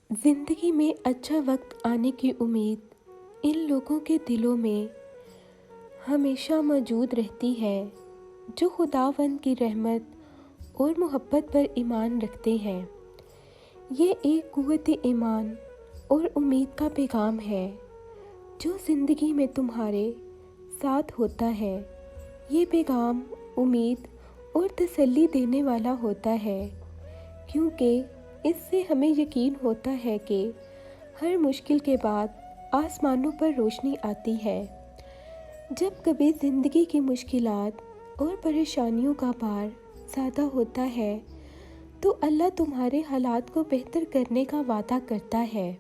زندگی میں اچھا وقت آنے کی امید ان لوگوں کے دلوں میں ہمیشہ موجود رہتی ہے جو خداوند کی رحمت اور محبت پر ایمان رکھتے ہیں۔ یہ ایک قوت ایمان اور امید کا پیغام ہے جو زندگی میں تمہارے ساتھ ہوتا ہے۔ یہ پیغام امید اور تسلی دینے والا ہوتا ہے، کیونکہ اس سے ہمیں یقین ہوتا ہے کہ ہر مشکل کے بعد آسمانوں پر روشنی آتی ہے۔ جب کبھی زندگی کی مشکلات اور پریشانیوں کا بار زیادہ ہوتا ہے تو اللہ تمہارے حالات کو بہتر کرنے کا وعدہ کرتا ہے۔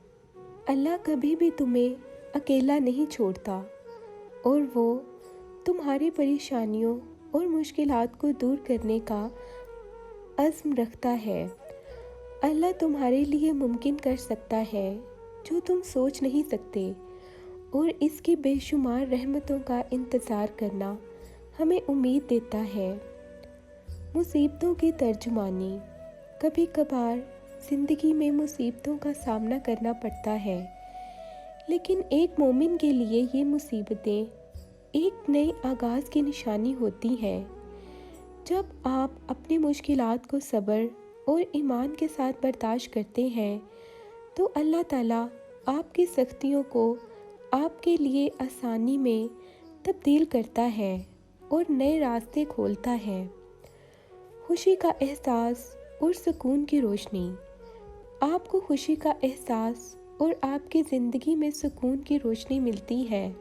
اللہ کبھی بھی تمہیں اکیلا نہیں چھوڑتا اور وہ تمہاری پریشانیوں اور مشکلات کو دور کرنے کا عزم رکھتا ہے۔ اللہ تمہارے لیے ممکن کر سکتا ہے جو تم سوچ نہیں سکتے، اور اس کی بے شمار رحمتوں کا انتظار کرنا ہمیں امید دیتا ہے۔ مصیبتوں کی ترجمانی۔ کبھی کبھار زندگی میں مصیبتوں کا سامنا کرنا پڑتا ہے، لیکن ایک مومن کے لیے یہ مصیبتیں ایک نئے آغاز کی نشانی ہوتی ہیں۔ جب آپ اپنی مشکلات کو صبر اور ایمان کے ساتھ برداشت کرتے ہیں تو اللہ تعالیٰ آپ کی سختیوں کو آپ کے لیے آسانی میں تبدیل کرتا ہے اور نئے راستے کھولتا ہے۔ خوشی کا احساس اور سکون کی روشنی۔ آپ کو خوشی کا احساس اور آپ کی زندگی میں سکون کی روشنی ملتی ہے۔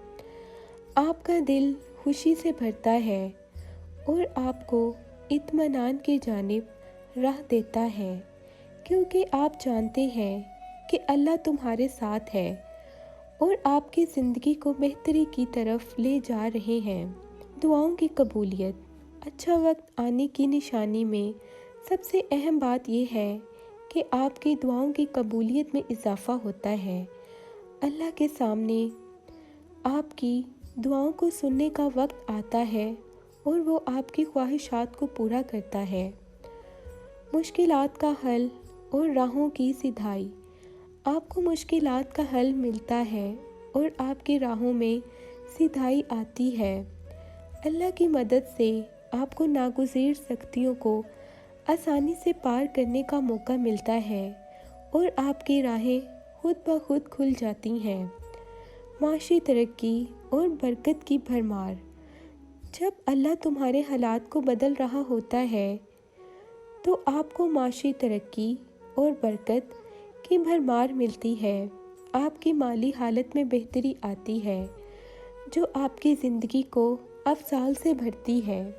آپ کا دل خوشی سے بھرتا ہے اور آپ کو اطمینان کی جانب راہ دیتا ہے، کیونکہ آپ جانتے ہیں کہ اللہ تمہارے ساتھ ہے اور آپ کی زندگی کو بہتری کی طرف لے جا رہے ہیں۔ دعاؤں کی قبولیت۔ اچھا وقت آنے کی نشانی میں سب سے اہم بات یہ ہے کہ آپ کی دعاؤں کی قبولیت میں اضافہ ہوتا ہے۔ اللہ کے سامنے آپ کی دعاؤں کو سننے کا وقت آتا ہے اور وہ آپ کی خواہشات کو پورا کرتا ہے۔ مشکلات کا حل اور راہوں کی سیدھائی۔ آپ کو مشکلات کا حل ملتا ہے اور آپ کی راہوں میں سیدھائی آتی ہے۔ اللہ کی مدد سے آپ کو ناگزیر سختیوں کو آسانی سے پار کرنے کا موقع ملتا ہے اور آپ کی راہیں خود بخود کھل جاتی ہیں۔ معاشی ترقی اور برکت کی بھرمار۔ جب اللہ تمہارے حالات کو بدل رہا ہوتا ہے تو آپ کو معاشی ترقی اور برکت کی بھرمار ملتی ہے۔ آپ کی مالی حالت میں بہتری آتی ہے جو آپ کی زندگی کو افضال سے بھرتی ہے۔